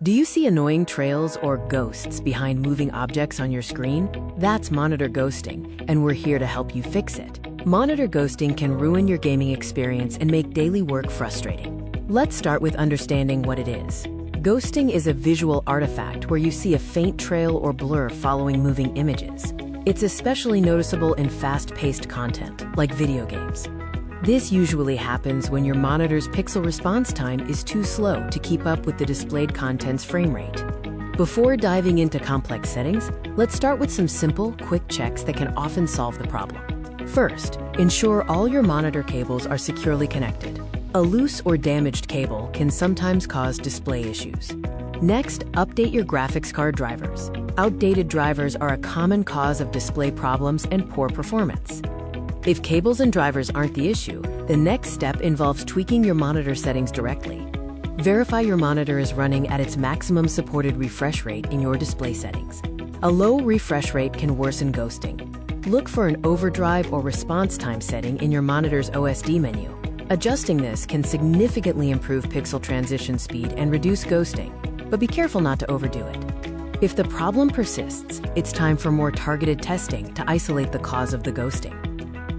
Do you see annoying trails or ghosts behind moving objects on your screen? That's monitor ghosting, and we're here to help you fix it. Monitor ghosting can ruin your gaming experience and make daily work frustrating. Let's start with understanding what it is. Ghosting is a visual artifact where you see a faint trail or blur following moving images. It's especially noticeable in fast-paced content, like video games. This usually happens when your monitor's pixel response time is too slow to keep up with the displayed content's frame rate. Before diving into complex settings, let's start with some simple, quick checks that can often solve the problem. First, ensure all your monitor cables are securely connected. A loose or damaged cable can sometimes cause display issues. Next, update your graphics card drivers. Outdated drivers are a common cause of display problems and poor performance. If cables and drivers aren't the issue, the next step involves tweaking your monitor settings directly. Verify your monitor is running at its maximum supported refresh rate in your display settings. A low refresh rate can worsen ghosting. Look for an overdrive or response time setting in your monitor's OSD menu. Adjusting this can significantly improve pixel transition speed and reduce ghosting, but be careful not to overdo it. If the problem persists, it's time for more targeted testing to isolate the cause of the ghosting.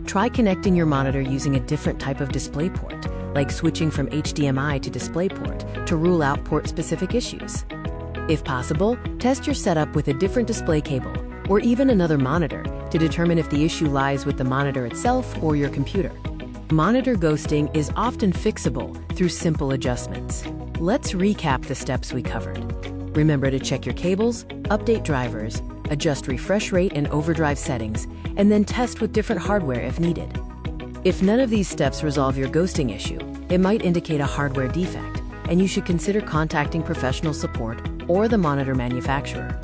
Try connecting your monitor using a different type of display port, like switching from HDMI to DisplayPort to rule out port-specific issues. If possible, test your setup with a different display cable or even another monitor to determine if the issue lies with the monitor itself or your computer. Monitor ghosting is often fixable through simple adjustments. Let's recap the steps we covered. Remember to check your cables, update drivers, adjust refresh rate and overdrive settings, and then test with different hardware if needed. If none of these steps resolve your ghosting issue, it might indicate a hardware defect, and you should consider contacting professional support or the monitor manufacturer.